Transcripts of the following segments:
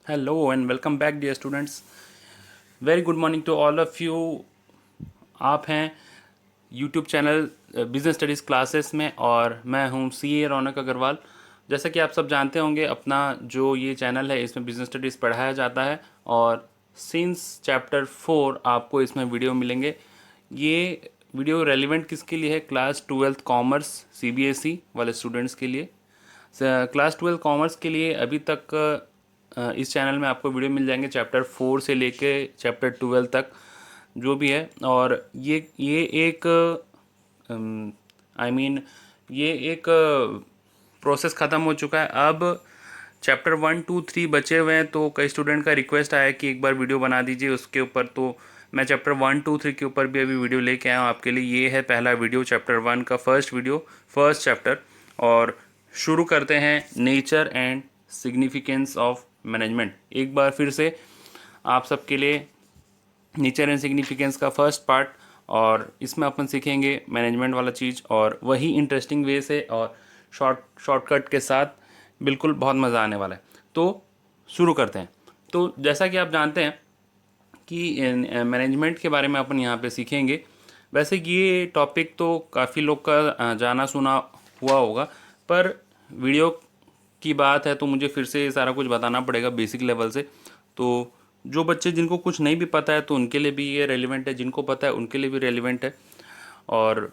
Hello and welcome back dear students. Very good morning to all of you. आप हैं YouTube channel business studies classes में और मैं हूं CA रौनक अग्रवाल। जैसा कि आप सब जानते होंगे अपना जो ये चैनल है इसमें बिजनेस स्टडीज़ पढ़ाया जाता है और सिंस चैप्टर 4 आपको इसमें वीडियो मिलेंगे। ये वीडियो रेलिवेंट किसके लिए है? क्लास 12th कॉमर्स CBSE वाले स्टूडेंट्स के लिए। क्लास 12 कॉमर्स के लिए अभी तक इस चैनल में आपको वीडियो मिल जाएंगे चैप्टर 4 से लेके चैप्टर 12 तक जो भी है। और ये एक ये एक प्रोसेस ख़त्म हो चुका है। अब चैप्टर 1 2 3 बचे हुए हैं, तो कई स्टूडेंट का रिक्वेस्ट आया कि एक बार वीडियो बना दीजिए उसके ऊपर। तो मैं चैप्टर 1 2 3 के ऊपर भी अभी वीडियो लेके आया हूँ आपके लिए। ये है पहला वीडियो चैप्टर 1 का फर्स्ट वीडियो, फर्स्ट चैप्टर। और शुरू करते हैं nature and significance of management. एक बार फिर से आप सबके लिए नेचर एंड सिग्निफिकेंस का फर्स्ट पार्ट, और इसमें अपन सीखेंगे मैनेजमेंट वाला चीज़ और वही इंटरेस्टिंग वे से और शॉर्टकट के साथ। बिल्कुल बहुत मज़ा आने वाला है। तो शुरू करते हैं। तो जैसा कि आप जानते हैं कि मैनेजमेंट के बारे में अपन यहाँ पे सीखेंगे। वैसे ये टॉपिक तो काफ़ी लोग का जाना सुना हुआ होगा, पर वीडियो की बात है तो मुझे फिर से सारा कुछ बताना पड़ेगा बेसिक लेवल से। तो जो बच्चे जिनको कुछ नहीं भी पता है तो उनके लिए भी ये रेलिवेंट है, जिनको पता है उनके लिए भी रेलिवेंट है। और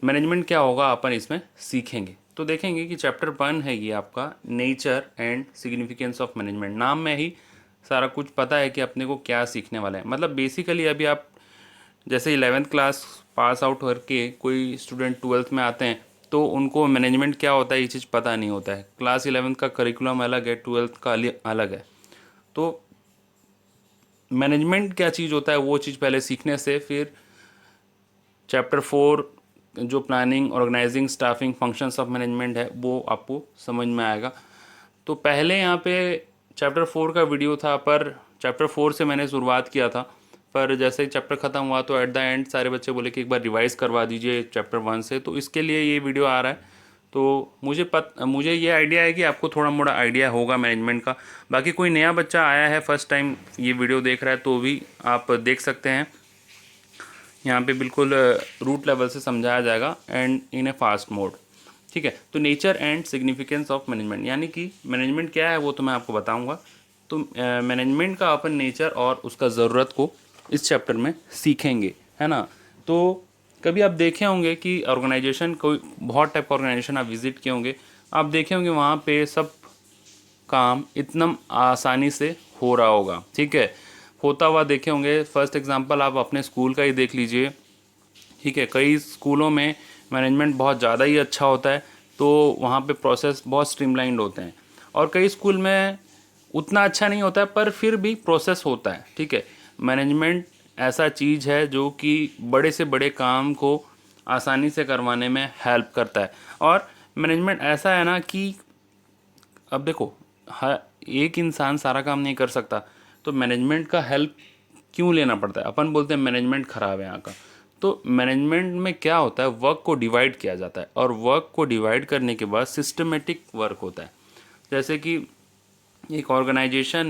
मैनेजमेंट क्या होगा अपन इसमें सीखेंगे। तो देखेंगे कि चैप्टर 1 है ये आपका nature and significance of management. नाम में ही सारा कुछ पता है कि अपने को क्या सीखने वाला है। मतलब बेसिकली अभी आप जैसे 11th क्लास पास आउट करके कोई स्टूडेंट 12th में आते हैं तो उनको मैनेजमेंट क्या होता है ये चीज़ पता नहीं होता है। क्लास 11th का करिकुलम अलग है, 12th का अलग है। तो मैनेजमेंट क्या चीज़ होता है वो चीज़ पहले सीखने से फिर चैप्टर 4 जो planning organising staffing functions of management है वो आपको समझ में आएगा। तो पहले यहाँ पे चैप्टर 4 का वीडियो था, पर चैप्टर 4 से मैंने शुरुआत किया था। पर जैसे ही चैप्टर ख़त्म हुआ तो एट द एंड सारे बच्चे बोले कि एक बार रिवाइज़ करवा दीजिए चैप्टर 1 से, तो इसके लिए ये वीडियो आ रहा है। तो मुझे ये आइडिया है कि आपको थोड़ा मोड़ा आइडिया होगा मैनेजमेंट का। बाकी कोई नया बच्चा आया है फर्स्ट टाइम ये वीडियो देख रहा है तो भी आप देख सकते हैं। यहाँ पे बिल्कुल रूट लेवल से समझाया जाएगा and in A fast mode. ठीक है। तो nature and significance of management, यानी कि मैनेजमेंट क्या है वो तो मैं आपको बताऊंगा। तो मैनेजमेंट का अपन नेचर और उसका ज़रूरत को इस चैप्टर में सीखेंगे, है ना। तो कभी आप देखे होंगे कि ऑर्गेनाइजेशन, कोई बहुत टाइप का ऑर्गेनाइजेशन आप विजिट किए होंगे, आप देखे होंगे वहाँ पे सब काम इतना आसानी से हो रहा होगा। ठीक है, होता हुआ देखे होंगे। फर्स्ट एग्जांपल आप अपने स्कूल का ही देख लीजिए। ठीक है, कई स्कूलों में मैनेजमेंट बहुत ज़्यादा ही अच्छा होता है, तो वहाँ पे प्रोसेस बहुत स्ट्रीमलाइंड होते हैं। और कई स्कूल में उतना अच्छा नहीं होता है पर फिर भी प्रोसेस होता है। ठीक है, मैनेजमेंट ऐसा चीज़ है जो कि बड़े से बड़े काम को आसानी से करवाने में हेल्प करता है। और मैनेजमेंट ऐसा है ना कि अब देखो, हर एक इंसान सारा काम नहीं कर सकता, तो मैनेजमेंट का हेल्प क्यों लेना पड़ता है? अपन बोलते हैं मैनेजमेंट खराब है यहाँ का। तो मैनेजमेंट में क्या होता है, वर्क को डिवाइड किया जाता है और वर्क को डिवाइड करने के बाद सिस्टमेटिक वर्क होता है। जैसे कि एक ऑर्गेनाइजेशन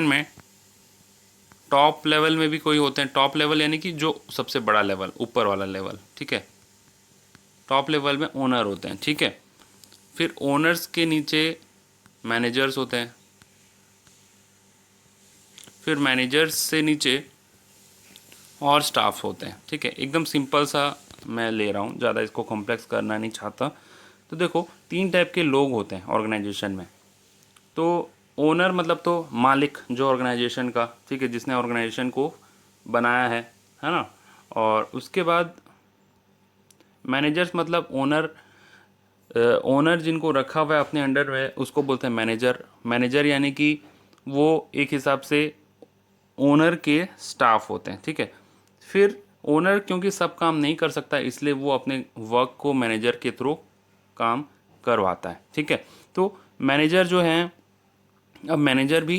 में टॉप लेवल में भी कोई होते हैं। टॉप लेवल यानी कि जो सबसे बड़ा लेवल, ऊपर वाला लेवल। ठीक है, टॉप लेवल में ओनर होते हैं। ठीक है, फिर ओनर्स के नीचे मैनेजर्स होते हैं, फिर मैनेजर्स से नीचे और स्टाफ होते हैं। ठीक है, एकदम सिंपल सा मैं ले रहा हूँ, ज़्यादा इसको कॉम्प्लेक्स करना नहीं चाहता। तो देखो, 3 टाइप के लोग होते हैं ऑर्गेनाइजेशन में। तो ओनर मतलब तो मालिक जो ऑर्गेनाइजेशन का, ठीक है, जिसने ऑर्गेनाइजेशन को बनाया है ना। और उसके बाद मैनेजर्स मतलब ओनर जिनको रखा हुआ है अपने अंडर में उसको बोलते हैं मैनेजर। मैनेजर यानी कि वो एक हिसाब से ओनर के स्टाफ होते हैं। ठीक है, फिर ओनर क्योंकि सब काम नहीं कर सकता इसलिए वो अपने वर्क को मैनेजर के थ्रू काम करवाता है। ठीक है, तो मैनेजर जो हैं, अब मैनेजर भी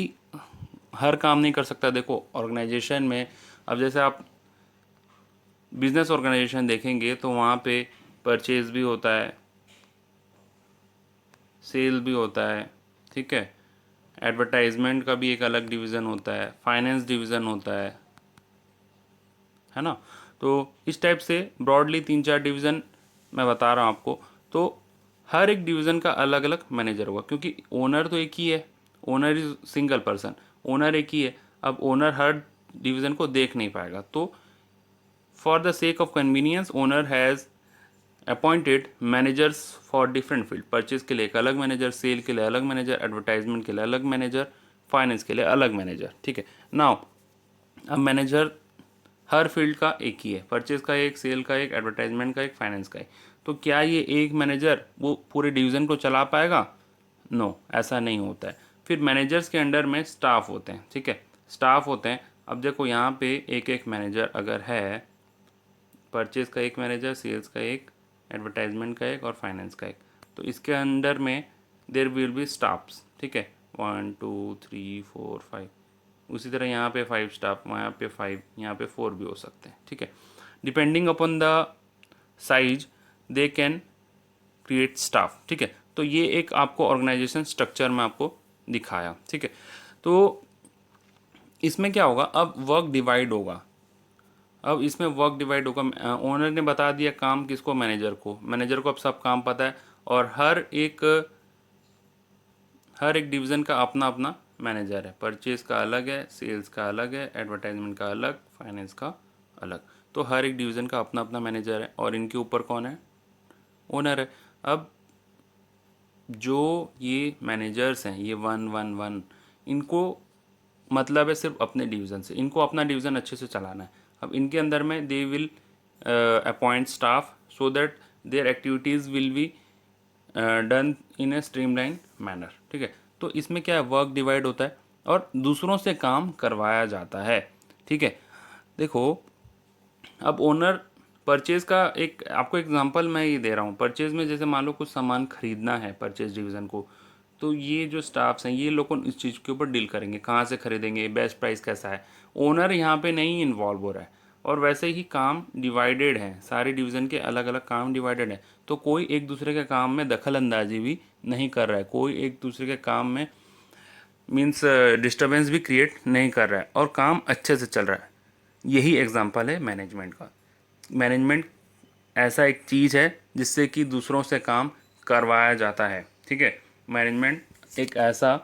हर काम नहीं कर सकता। देखो ऑर्गेनाइजेशन में, अब जैसे आप बिजनेस ऑर्गेनाइजेशन देखेंगे तो वहाँ पे परचेज भी होता है, सेल भी होता है, ठीक है, एडवर्टाइजमेंट का भी एक अलग डिवीज़न होता है, फाइनेंस डिवीज़न होता है ना। तो इस टाइप से ब्रॉडली 3-4 डिवीज़न मैं बता रहा हूँ आपको। तो हर एक डिवीज़न का अलग अलग मैनेजर होगा, क्योंकि ओनर तो एक ही है, owner is single person, owner एक ही है। अब ओनर हर डिवीज़न को देख नहीं पाएगा, तो for the sake of convenience owner has appointed managers for different field. Purchase के लिए एक अलग मैनेजर, सेल के लिए अलग मैनेजर, एडवर्टाइजमेंट के लिए अलग मैनेजर, फाइनेंस के लिए अलग मैनेजर। ठीक है, नाउ अब मैनेजर हर फील्ड का एक ही है, परचेज का एक, सेल का एक, एडवर्टाइजमेंट का एक, फाइनेंस का एक। तो क्या ये एक मैनेजर वो पूरे डिवीज़न को चला पाएगा? नो, ऐसा नहीं होता है। फिर मैनेजर्स के अंडर में स्टाफ होते हैं। ठीक है, स्टाफ होते हैं। अब देखो यहाँ पे एक एक मैनेजर अगर है, परचेज का एक मैनेजर, सेल्स का एक, एडवर्टाइजमेंट का एक और फाइनेंस का एक, तो इसके अंडर में देर विल बी स्टाफ्स। ठीक है, 1 2 3 4 5, उसी तरह यहाँ पे 5 स्टाफ, यहाँ पे 5, यहाँ पे 4 भी हो सकते हैं। ठीक है, depending upon the size they can create staff. ठीक है, तो ये एक आपको ऑर्गेनाइजेशन स्ट्रक्चर में आपको दिखाया। ठीक है, तो इसमें क्या होगा, अब वर्क डिवाइड होगा। अब इसमें वर्क डिवाइड होगा, ओनर ने बता दिया काम किसको, मैनेजर को। मैनेजर को अब सब काम पता है, और हर एक डिवीज़न का अपना अपना मैनेजर है। परचेज का अलग है, सेल्स का अलग है, एडवर्टाइजमेंट का अलग, फाइनेंस का अलग। तो हर एक डिवीज़न का अपना अपना मैनेजर है, और इनके ऊपर कौन है, ओनर है। अब जो ये मैनेजर्स हैं, ये 1 1 1, इनको मतलब है सिर्फ अपने डिवीज़न से, इनको अपना डिवीज़न अच्छे से चलाना है। अब इनके अंदर में they will appoint staff so that there activities will be done in a streamline manner. ठीक है, तो इसमें क्या है, वर्क डिवाइड होता है और दूसरों से काम करवाया जाता है। ठीक है, देखो अब ओनर परचेज का एक आपको एग्जांपल मैं ये दे रहा हूँ। परचेज में जैसे मान लो कुछ सामान खरीदना है परचेज डिवीज़न को, तो ये जो स्टाफ्स हैं ये लोग इस चीज़ के ऊपर डील करेंगे, कहाँ से खरीदेंगे, बेस्ट प्राइस कैसा है। ओनर यहाँ पे नहीं इन्वॉल्व हो रहा है, और वैसे ही काम डिवाइडेड है, सारे डिवीज़न के अलग अलग काम डिवाइडेड है। तो कोई एक दूसरे के काम में दखल अंदाजी भी नहीं कर रहा है, कोई एक दूसरे के काम में मीन्स डिस्टर्बेंस भी क्रिएट नहीं कर रहा है, और काम अच्छे से चल रहा है। यही एग्जांपल है मैनेजमेंट का। मैनेजमेंट ऐसा एक चीज़ है जिससे कि दूसरों से काम करवाया जाता है। ठीक है, मैनेजमेंट एक ऐसा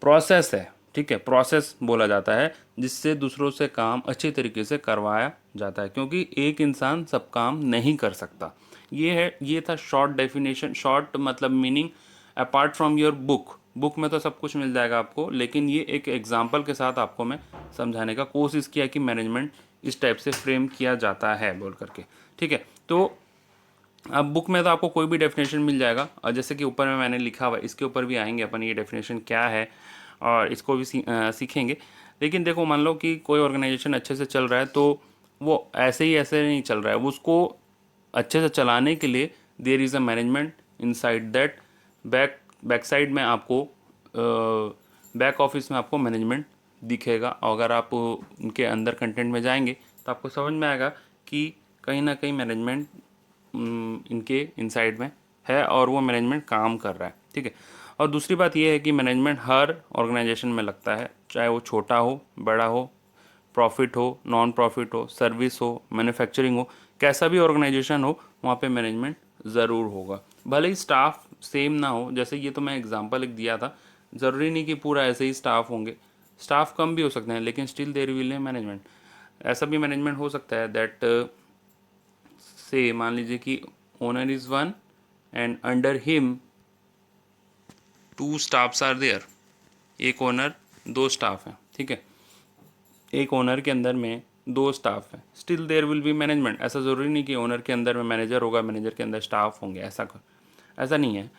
प्रोसेस है, ठीक है, प्रोसेस बोला जाता है जिससे दूसरों से काम अच्छे तरीके से करवाया जाता है, क्योंकि एक इंसान सब काम नहीं कर सकता। ये था शॉर्ट डेफिनेशन, शॉर्ट मतलब meaning. Apart from your book में तो सब कुछ मिल जाएगा आपको, लेकिन ये एक एग्जाम्पल के साथ आपको मैं समझाने का कोशिश किया कि मैनेजमेंट इस टाइप से फ्रेम किया जाता है बोल करके। ठीक है, तो अब बुक में तो आपको कोई भी डेफिनेशन मिल जाएगा, और जैसे कि ऊपर में मैंने लिखा हुआ है इसके ऊपर भी आएंगे अपन, ये डेफिनेशन क्या है और इसको भी सीखेंगे। लेकिन देखो मान लो कि कोई ऑर्गेनाइजेशन अच्छे से चल रहा है, तो वो ऐसे नहीं चल रहा है, वो उसको अच्छे से चलाने के लिए there is a management inside that. Back side में आपको बैक ऑफिस में आपको मैनेजमेंट दिखेगा, और अगर आप उनके अंदर कंटेंट में जाएंगे तो आपको समझ में आएगा कि कहीं ना कहीं मैनेजमेंट इनके इनसाइड में है, और वो मैनेजमेंट काम कर रहा है। ठीक है, और दूसरी बात ये है कि मैनेजमेंट हर ऑर्गेनाइजेशन में लगता है, चाहे वो छोटा हो, बड़ा हो, प्रॉफिट हो, नॉन प्रॉफिट हो, सर्विस हो, मैन्युफैक्चरिंग हो, कैसा भी ऑर्गेनाइजेशन हो वहाँ पे मैनेजमेंट ज़रूर होगा। भले ही स्टाफ सेम ना हो, जैसे ये तो मैं एग्जांपल एक दिया था, ज़रूरी नहीं कि पूरा ऐसे ही स्टाफ होंगे, स्टाफ कम भी हो सकते हैं, लेकिन still there will be management. ऐसा भी मैनेजमेंट हो सकता है दैट से मान लीजिए कि owner is one and under him 2 staffs are there. एक ओनर 2 स्टाफ हैं। ठीक है, एक ओनर के अंदर में 2 स्टाफ हैं, still there will be management. ऐसा ज़रूरी नहीं कि ओनर के अंदर में मैनेजर होगा, मैनेजर के अंदर स्टाफ होंगे, ऐसा नहीं है।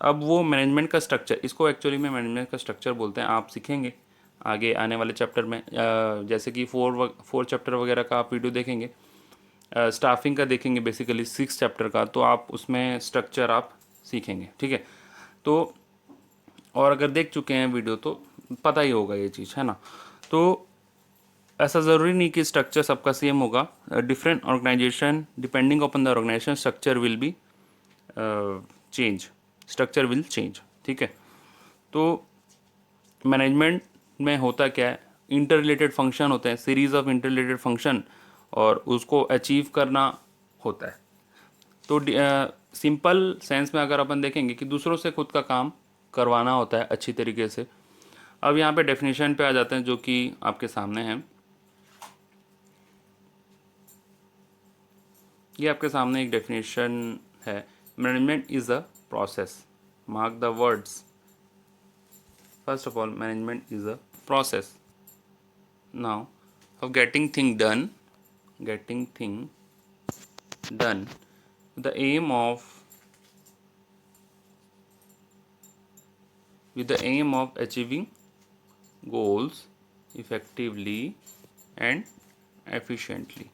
अब वो मैनेजमेंट का स्ट्रक्चर, इसको एक्चुअली में मैनेजमेंट का स्ट्रक्चर बोलते हैं। आप सीखेंगे आगे आने वाले चैप्टर में, जैसे कि 4 चैप्टर वगैरह का आप वीडियो देखेंगे, स्टाफिंग का देखेंगे, बेसिकली 6 चैप्टर का, तो आप उसमें स्ट्रक्चर आप सीखेंगे। ठीक है, तो और अगर देख चुके हैं वीडियो तो पता ही होगा ये चीज़, है ना। तो ऐसा ज़रूरी नहीं कि स्ट्रक्चर सबका सेम होगा। Different organisation depending upon the organisation structure will be change, structure will change. ठीक है, तो मैनेजमेंट में होता क्या है, इंटर रिलेटेड फंक्शन होते हैं, series of inter related function, और उसको अचीव करना होता है। तो सिंपल सेंस में अगर अपन देखेंगे कि दूसरों से खुद का काम करवाना होता है अच्छी तरीके से। अब यहाँ पे डेफिनेशन पे आ जाते हैं जो कि आपके सामने है। ये आपके सामने एक डेफिनेशन है, management is a process, mark the words. First of all, management is a process now of getting thing done with the aim of achieving goals effectively and efficiently।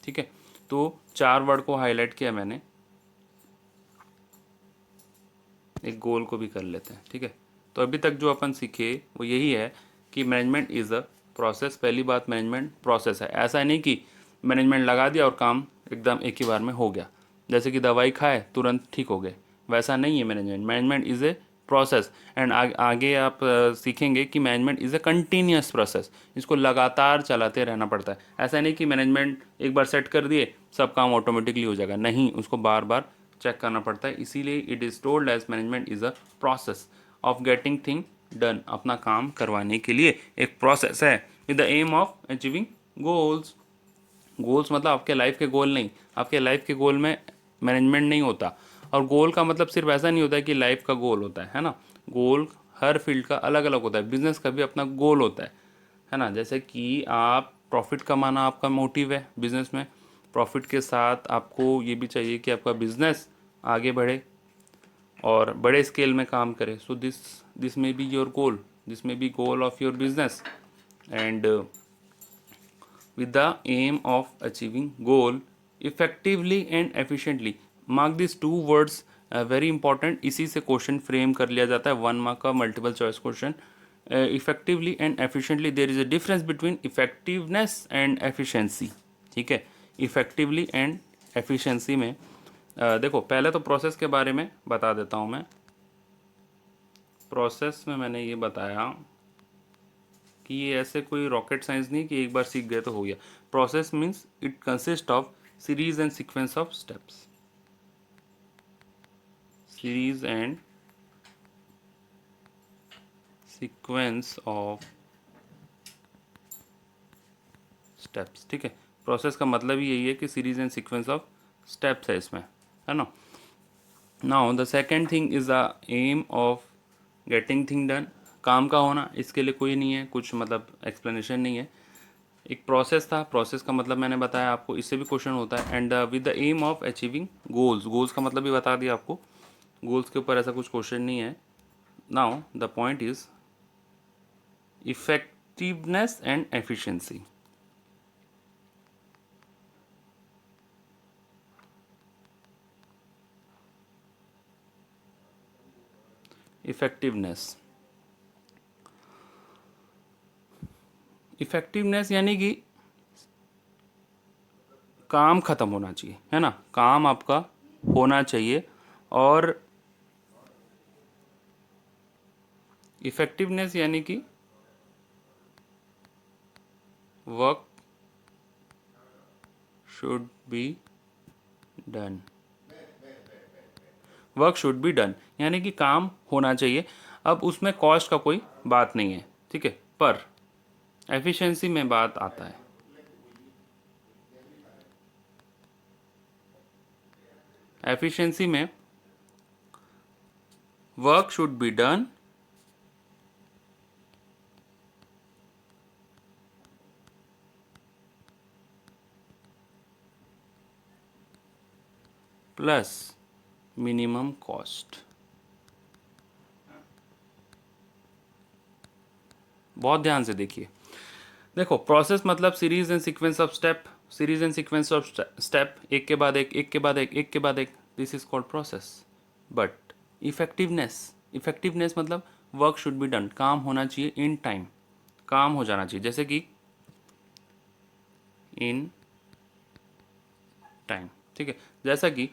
ठीक है, तो 4 वर्ड को हाईलाइट किया मैंने, एक गोल को भी कर लेते हैं। ठीक है, तो अभी तक जो अपन सीखे वो यही है कि मैनेजमेंट इज़ अ प्रोसेस। पहली बात, मैनेजमेंट प्रोसेस है। ऐसा नहीं कि मैनेजमेंट लगा दिया और काम एकदम एक ही बार में हो गया, जैसे कि दवाई खाए तुरंत ठीक हो गए, वैसा नहीं है management. Management is a process and आगे आप सीखेंगे कि management is a continuous process, इसको लगातार चलाते रहना पड़ता है। ऐसा नहीं कि मैनेजमेंट एक बार सेट कर दिए सब काम ऑटोमेटिकली हो जाएगा, नहीं, उसको बार बार चेक करना पड़ता है। इसीलिए it is told as management is a process of getting thing done. अपना काम करवाने के लिए एक प्रोसेस है with the aim of achieving goals. Goals मतलब आपके लाइफ के गोल नहीं, आपके लाइफ के गोल में मैनेजमेंट नहीं होता। और गोल का मतलब सिर्फ ऐसा नहीं होता है कि लाइफ का गोल होता है ना। गोल हर फील्ड का अलग अलग होता है, बिजनेस का भी अपना गोल होता है ना। जैसे कि आप प्रॉफिट कमाना आपका मोटिव है बिजनेस में, प्रॉफिट के साथ आपको ये भी चाहिए कि आपका बिजनेस आगे बढ़े और बड़े स्केल में काम करे। So this may be your goal, this may be goal of your business and with the aim of achieving goal effectively and efficiently। mark these two words very important। इसी से question frame कर लिया जाता है 1 mark का multiple choice question. Effectively and efficiently, there is a difference between effectiveness and efficiency. ठीक है, effectively and efficiency में देखो, पहले तो प्रोसेस के बारे में बता देता हूँ मैं। प्रोसेस में मैंने ये बताया कि ये ऐसे कोई रॉकेट साइंस नहीं कि एक बार सीख गए तो हो गया। Process means it consist of series and sequence of steps, series and sequence of steps. ठीक है, प्रोसेस का मतलब ही यही है कि series and sequence of steps है इसमें, है ना। Now the second thing is the aim of getting thing done. काम का होना, इसके लिए कोई नहीं है कुछ, मतलब एक्सप्लेनेशन नहीं है। एक प्रोसेस था, प्रोसेस का मतलब मैंने बताया आपको, इससे भी क्वेश्चन होता है। And with the aim of achieving goals, goals का मतलब भी बता दिया आपको, गोल्स के ऊपर ऐसा कुछ क्वेश्चन नहीं है। Now the point is effectiveness and efficiency. Effectiveness, effectiveness यानी कि काम खत्म होना चाहिए, है ना, काम आपका होना चाहिए। और इफेक्टिवनेस यानी कि work should be done, work should be done यानी कि काम होना चाहिए। अब उसमें कॉस्ट का कोई बात नहीं है, ठीक है, पर एफिशिएंसी में बात आता है। एफिशिएंसी में work should be done plus minimum cost. बहुत ध्यान से देखिए, देखो प्रोसेस मतलब series and sequence of step, series and sequence of step, एक के बाद एक, एक के बाद एक, एक के बाद एक, this is called process. But effectiveness, effectiveness मतलब वर्क शुड बी डन, काम होना चाहिए इन टाइम, काम हो जाना चाहिए, जैसे कि इन टाइम। ठीक है, जैसा कि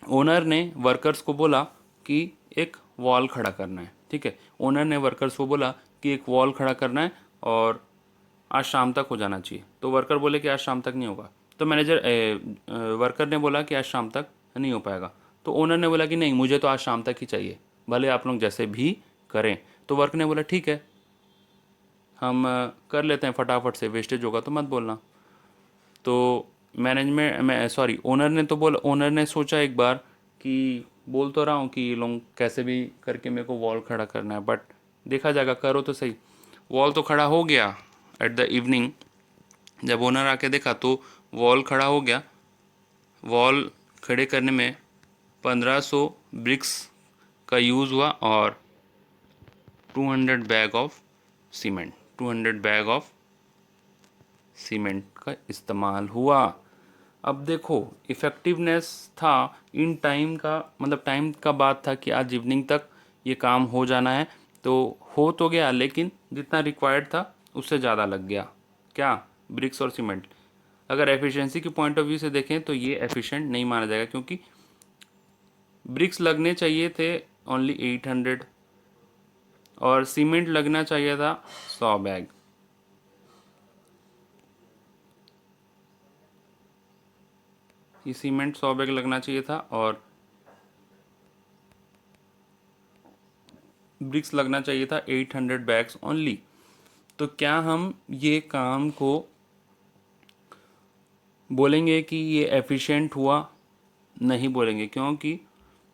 ओनर ने वर्कर्स को बोला कि एक वॉल खड़ा करना है, ठीक है। ओनर ने वर्कर्स को बोला कि एक वॉल खड़ा करना है और आज शाम तक हो जाना चाहिए। तो वर्कर बोले कि आज शाम तक नहीं होगा। तो वर्कर ने बोला कि आज शाम तक नहीं हो पाएगा। तो ओनर ने बोला कि नहीं, मुझे तो आज शाम तक ही चाहिए, भले आप लोग जैसे भी करें। तो वर्क ने बोला ठीक है, हम कर लेते हैं फटाफट से, वेस्टेज होगा तो मत बोलना। तो ओनर ने सोचा एक बार कि बोल तो रहा हूँ कि ये लोग कैसे भी करके मेरे को वॉल खड़ा करना है, बट देखा जाएगा, करो तो सही। वॉल तो खड़ा हो गया एट द इवनिंग। जब ओनर आके देखा तो वॉल खड़ा हो गया। वॉल खड़े करने में 1500 ब्रिक्स का यूज़ हुआ और 200 bag of cement 200 bag of cement का इस्तेमाल हुआ। अब देखो, इफ़ेक्टिवनेस था इन टाइम का, मतलब टाइम का बात था कि आज इवनिंग तक ये काम हो जाना है। तो हो तो गया, लेकिन जितना रिक्वायर्ड था उससे ज़्यादा लग गया। क्या? ब्रिक्स और सीमेंट। अगर एफिशिएंसी के पॉइंट ऑफ व्यू से देखें तो ये एफिशिएंट नहीं माना जाएगा, क्योंकि ब्रिक्स लगने चाहिए थे ओनली 800 और सीमेंट लगना चाहिए था 100 बैग। ये सीमेंट 100 बैग लगना चाहिए था और ब्रिक्स लगना चाहिए था 800 बैग्स ओनली। तो क्या हम ये काम को बोलेंगे कि ये एफिशिएंट हुआ? नहीं बोलेंगे, क्योंकि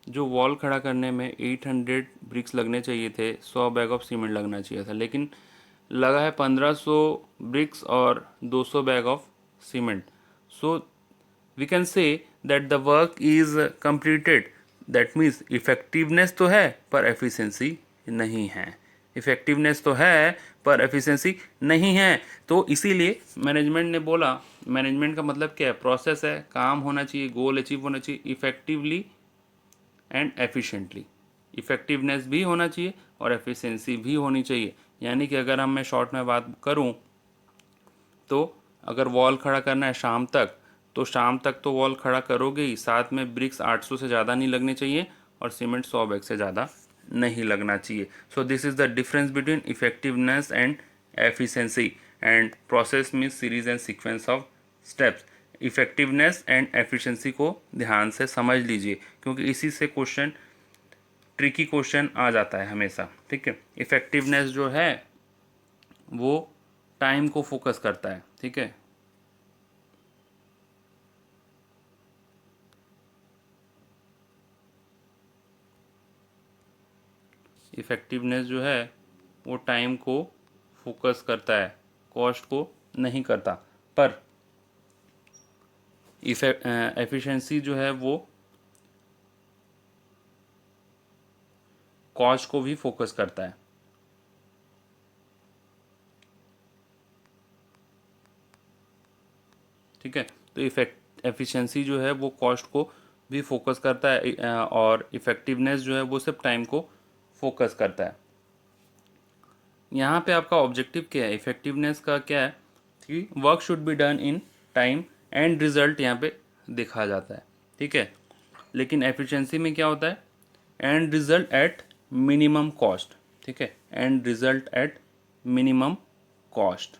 जो वॉल खड़ा करने में 800 ब्रिक्स लगने चाहिए थे, 100 बैग ऑफ सीमेंट लगना चाहिए था, लेकिन लगा है 1500 ब्रिक्स और 200 bag of cement. So we can say that the work is completed. That means effectiveness तो है पर एफिशिएंसी नहीं है। इफेक्टिवनेस तो है पर एफिशिएंसी नहीं है। तो इसीलिए मैनेजमेंट ने बोला, मैनेजमेंट का मतलब क्या है? प्रोसेस है, काम होना चाहिए, गोल अचीव होना चाहिए इफेक्टिवली एंड एफिशिएंटली। इफेक्टिवनेस भी होना चाहिए और एफिशिएंसी भी होनी चाहिए। यानी कि अगर मैं शॉर्ट में बात करूं तो अगर वॉल खड़ा करना है शाम तक, तो शाम तक तो वॉल खड़ा करोगे ही, साथ में ब्रिक्स 800 से ज़्यादा नहीं लगने चाहिए और सीमेंट 100 बैग से ज़्यादा नहीं लगना चाहिए। So this is the difference between effectiveness and efficiency. And process means series and sequence of steps. Effectiveness and efficiency को ध्यान से समझ लीजिए, क्योंकि इसी से क्वेश्चन, ट्रिकी क्वेश्चन आ जाता है हमेशा, ठीक है। इफेक्टिवनेस जो है वो टाइम को फोकस करता है, ठीक है। इफ़ेक्टिवनेस जो है वो टाइम को फोकस करता है, कॉस्ट को नहीं करता। पर एफिशिएंसी जो है वो कॉस्ट को भी फोकस करता है, ठीक है। तो एफिशिएंसी जो है वो कॉस्ट को भी फोकस करता है और इफ़ेक्टिवनेस जो है वो सिर्फ टाइम को फोकस करता है। यहाँ पे आपका ऑब्जेक्टिव क्या है? इफेक्टिवनेस का क्या है कि work should be done in time and result यहाँ पे देखा जाता है, ठीक है। लेकिन एफिशिएंसी में क्या होता है? And result at minimum cost, ठीक है। And result at minimum cost,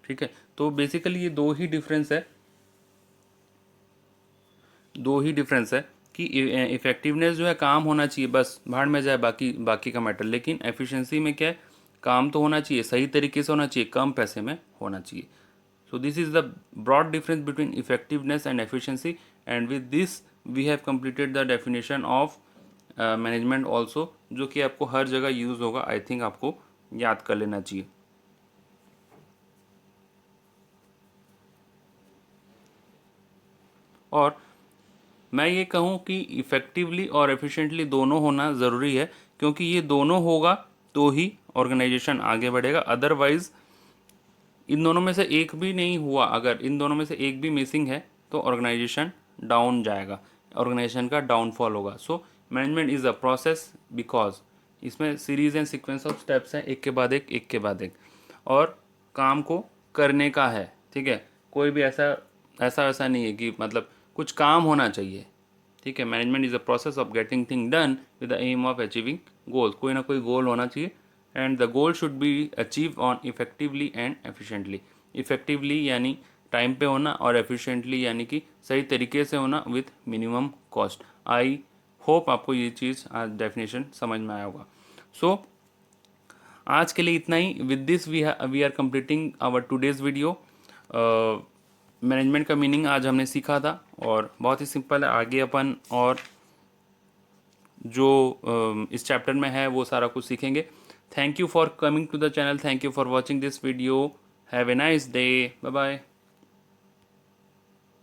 ठीक है। तो बेसिकली ये दो ही डिफरेंस है कि इफेक्टिवनेस जो है, काम होना चाहिए, बस भाड़ में जाए बाकी बाकी का मैटर। लेकिन एफिशिएंसी में क्या है? काम तो होना चाहिए, सही तरीके से होना चाहिए, कम पैसे में होना चाहिए। So this is the broad difference between effectiveness and efficiency. And with this we have completed the definition of management also, जो कि आपको हर जगह यूज़ होगा। आई थिंक आपको याद कर लेना चाहिए। और मैं ये कहूँ कि इफ़ेक्टिवली और एफिशिएंटली दोनों होना ज़रूरी है, क्योंकि ये दोनों होगा तो ही ऑर्गेनाइजेशन आगे बढ़ेगा। अदरवाइज़ इन दोनों में से एक भी नहीं हुआ, अगर इन दोनों में से एक भी मिसिंग है तो ऑर्गेनाइजेशन डाउन जाएगा, ऑर्गेनाइजेशन का डाउनफॉल होगा। So management is a process, because इसमें series and sequence of steps हैं, एक के बाद एक के बाद एक, और काम को करने का है, ठीक है। कोई भी ऐसा ऐसा वैसा नहीं है कि मतलब कुछ काम होना चाहिए, ठीक है। Management is a process of getting thing done with the aim of achieving goal. कोई ना कोई गोल होना चाहिए and the goal should be achieve on effectively and efficiently. Effectively यानी टाइम पे होना और एफिशिएंटली यानी कि सही तरीके से होना with minimum cost. I hope आपको ये चीज़ आज डेफिनेशन समझ में आया होगा। सो आज के लिए इतना ही। With this we are completing our today's video. Management का मीनिंग आज हमने सीखा था और बहुत ही सिंपल है। आगे अपन और जो इस चैप्टर में है वो सारा कुछ सीखेंगे। Thank you for coming to the channel, thank you for watching this video, have a nice day, bye bye.